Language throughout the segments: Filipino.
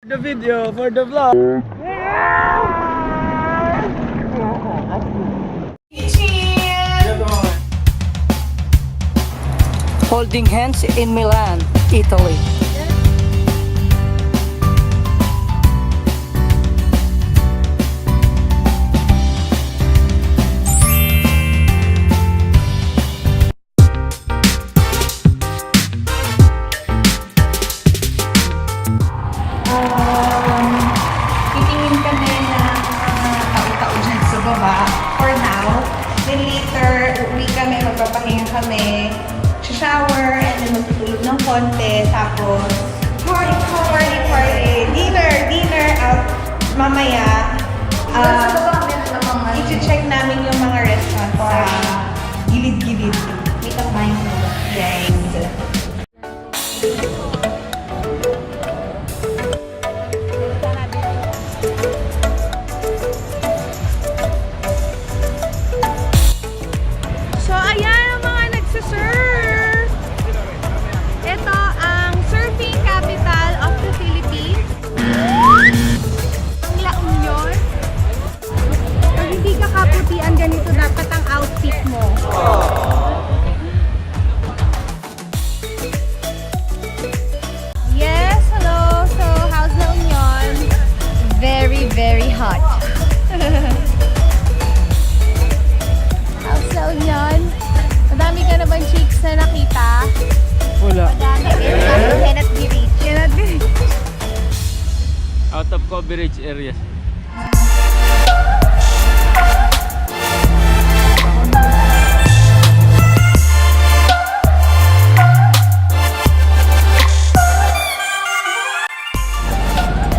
The video for the vlog. Holding hands in Milan, Italy. Titingin kami ng tao-tao dyan sa baba for now. Then later, uwi kami, magpapahinga kami, shower, and then magtutulog ng konti. Tapos, party, dinner out mamaya. I-check namin yung mga restaurant sa gilid-gilid. May tambahin mo ba? Yes. So, ayan ang mga nagsasurf. Ito ang surfing capital of the Philippines. Ang La Union. Pag hindi ka kaputian, ganito dapat ang outfit mo. Yes, hello. So, how's La Union? Very, very hot. How's La Union? Madami ka na bang chicks na nakita? Wala. Madami. Cannot be reached. Cannot be reached. Out of coverage areas.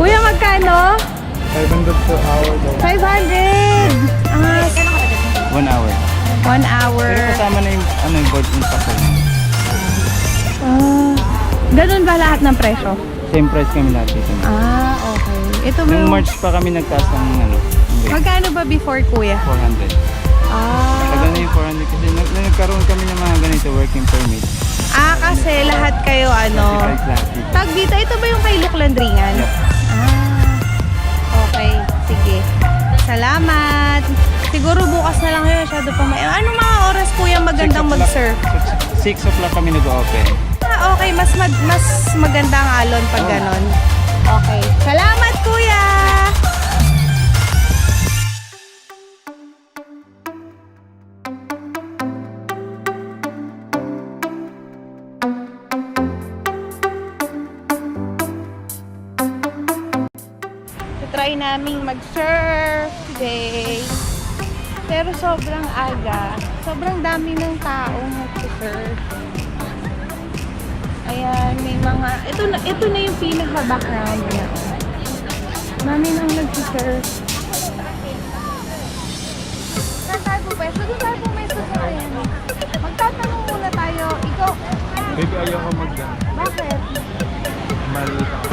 Kuya, magkano? 500 per hour daw. 500! 1 hour. 1 hour. Pero kasama na yung board instructor. Ganun ba lahat ng presyo? Same price kami lahat dito. Okay. Ito ba Nung yung... March pa kami nagtaas ng Magkano ba before, kuya? 400. Tagal na yung 400 kasi nagkaroon kami ng mga ganito working permit. Kasi lahat kayo Price lahat dito. Tag dito, ito ba yung kay Luke Landringan? Yep. Okay. Sige. Salamat. Siguro bukas na lang yun. Masyado pa may... Anong mga oras, kuya, magandang 6 o'clock. mag-surf? 6 o'clock kami nag-open. Okay. Mas maganda ang alon pag ganon. Okay. Salamat, kuya! Try naming mag-surf today. Pero sobrang aga. Sobrang dami ng taong mag-surf. Ayan, may mga... Ito na yung pinaka-background niya. Dami nang nag-surf. Saan tayo po pwesto? Doon tayo pumesto sa ayan. Magtatanong muna tayo. Ikaw... Baby, ayoko mag-gan. Bakit? Maliit ako.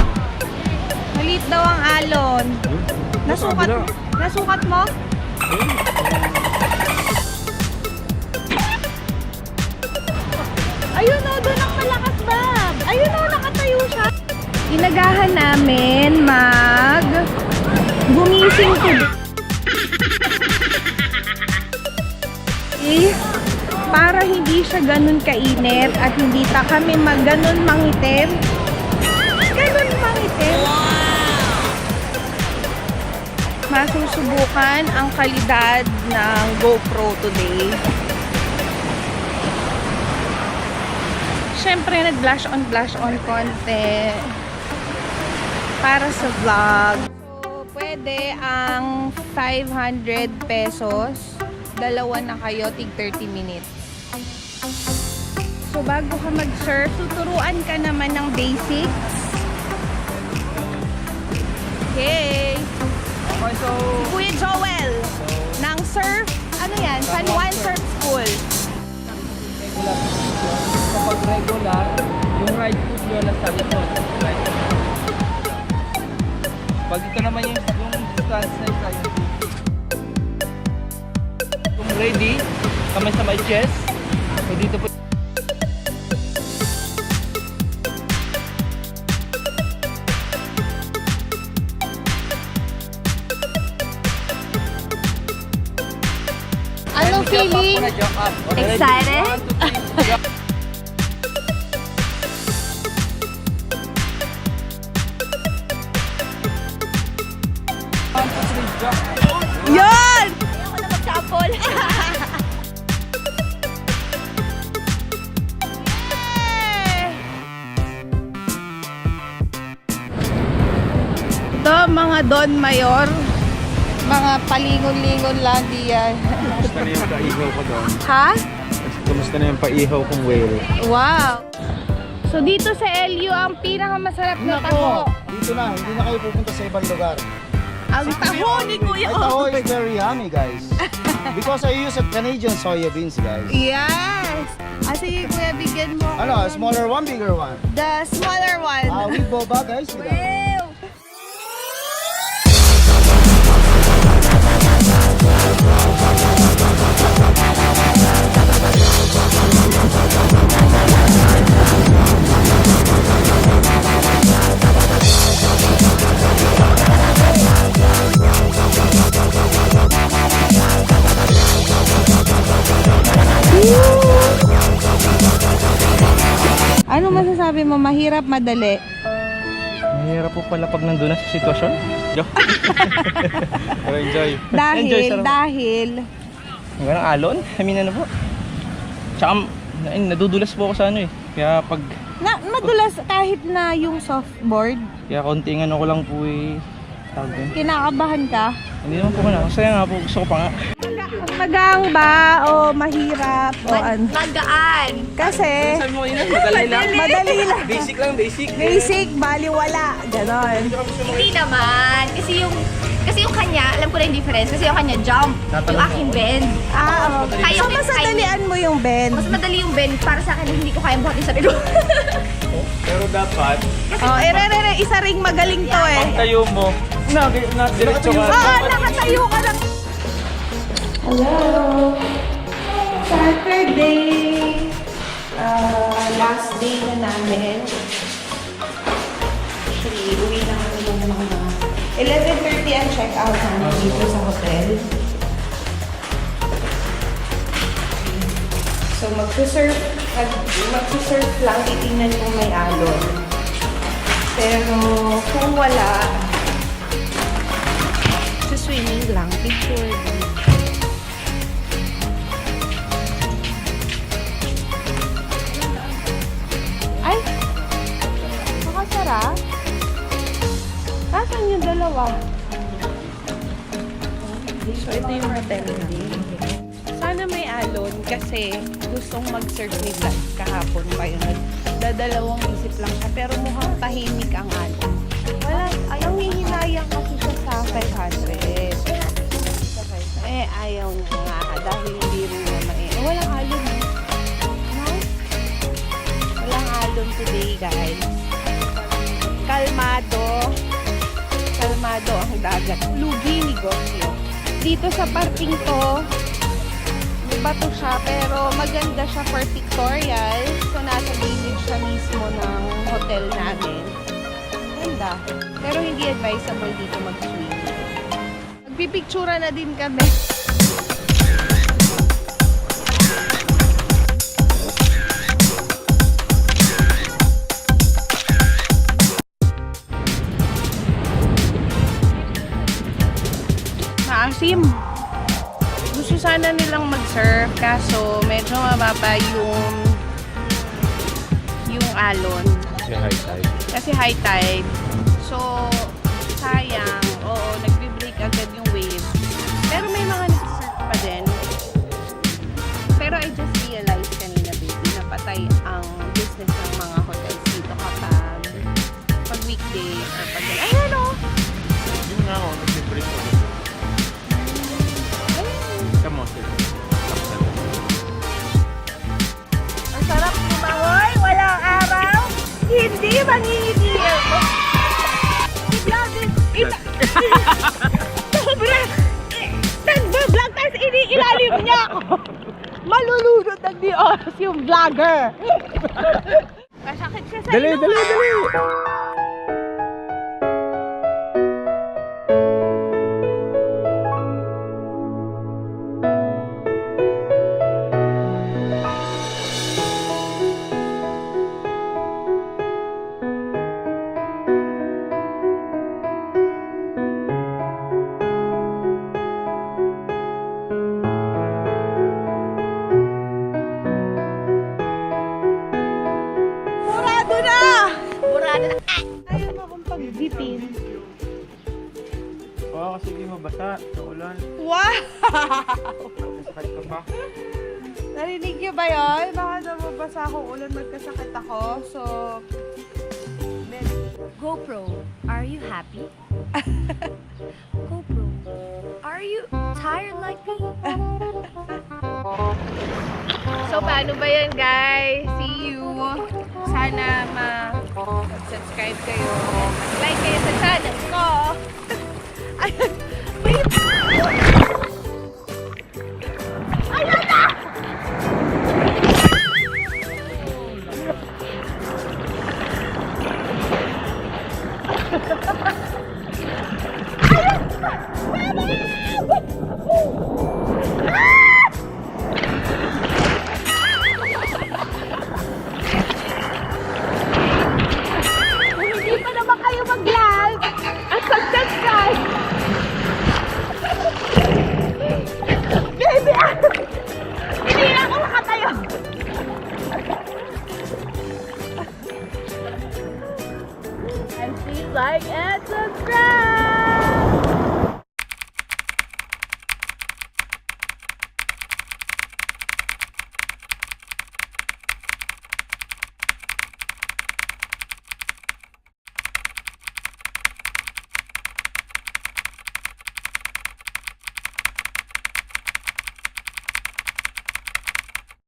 Maliit daw ang alon. Nasukat mo? Ayun o, doon ang malakas bag. Ayun o, nakatayo siya. Inagahan namin gumising to. Para hindi siya ganun kainit at hindi kami ganun mangitim. Ganun mangitim. Masusubukan ang kalidad ng GoPro today. Siyempre, nag-blush on konti para sa vlog. So, pwede ang 500 pesos. Dalawa na kayo, tig 30 minutes. So, bago ka mag-surf, tuturuan ka naman ng basics. Okay. Okay, so... Si Kuya Joel ng surf, ano yan? San Juan Surf School. Kapag regular, yung right foot nyo lang sa likod. Right. Pag ito naman yung stance na isa yung kung ready, kamay sa my chest. So dito po feeling? Excited? Yan! Ayoko na mag-sample. Ito, mga Don Mayor. Mga palingon-lingon lang diyan. Kumusta na yung paihaw ko doon? Ha? Kumusta na yung paihaw kong whale? Wow! So dito sa LU, ang pinakamasarap na taho. Dito na, hindi na kayo pupunta sa ibang lugar. Ang taho ni Kuya. Ay, taho is very yummy, guys. Because I use a Canadian soya beans, guys. Yes! Sige Kuya, bigyan mo. Ano, a smaller one, bigger one? The smaller one. With boba, guys. With that. Ew! Ano masasabi mo? Mahirap, madali? Mahirap po pala pag nandun na sa sitwasyon. Joke. Pero enjoy. Dahil Hanggang alon? I mean ano po? Tsaka nadudulas po ako sa ano eh. Kaya pag... madulas kahit na yung softboard. Kaya konting ano ko lang po eh. Tawag din. Kinakabahan ka? Hindi naman po ko na. Masaya nga po. Gusto ko pa nga. Magaang ba o mahirap o ano? Magaan. Kasi Sabi mo yun, madali lang. madali lang. Basic lang, basic. Basic, baliwala. Ganon. Hindi naman. Kasi yung kanya, alam ko na yung difference. Kasi yung kanya jump. Yung aking bend. Okay. Kaya So, ko- masadalian mo yung bend. Mas madali yung bend para sa akin hindi ko kayang buhatin sa bigo. Pero dapat, Isa ring magaling to eh. pag tayo mo, diretso ka. Oo, nakatayo ka lang. Hello! Saturday! Last day na namin. Actually, uwi na kami ng mga 11:30 ang check-out namin dito sa hotel. So, magsusurf lang, titingnan kung may alon. Pero, kung wala, swimming lang, picture. Ay! Makasara? Nasaan yung dalawa? So, ito yung hotel namin. Sana may alon kasi gustong mag-surf ni Vlad kahapon pa yun. Dadalawang isip lang siya pero mukhang tahimik ang alon. Wala, ayaw hihinayang kasi siya sa 500. Ayaw niya nga dahil hindi rin naman walang alon eh. No? Walang alon today guys. Kalmado ang dagat. Lugi negosyo. Dito sa parting to, may bato siya pero maganda siya for pictorial. So nasa gilid siya mismo ng hotel namin. Ganda. Pero hindi advisable dito mag-swim. Magpipictura na din kami. Maasim. Gusto sana nilang mag-surf kaso medyo mababa yung alon. Kasi high tide. Kasi high tide. So, sayang. Oo, nagbe-break agad yung wave. Pero may mga nag-surf pa din. Pero I just realized kanina, baby, na patay ang business ng mga hotels dito pag weekday or pag... Ayan o! Yun nga ako, nag-break ko. Come on, sir. Ang sarap lumangoy, walang araw, hindi mangingiti ako. Sobra! Nag-vlog tapos iniilalim niya ako. Malulunod ang di oras yung vlogger. Masakit siya sa Dali, ilong. dali, dali! Oo, kasi di mabasa sa ulan. Wow! Sakit ka pa. Narinig niyo ba yun? Baka nababasa akong ulan, magkasakit ako. So, GoPro, are you happy? GoPro, are you tired like me? so paano ba yan, guys? See you! Sana mag-subscribe kayo. Like kayo sa channel ko.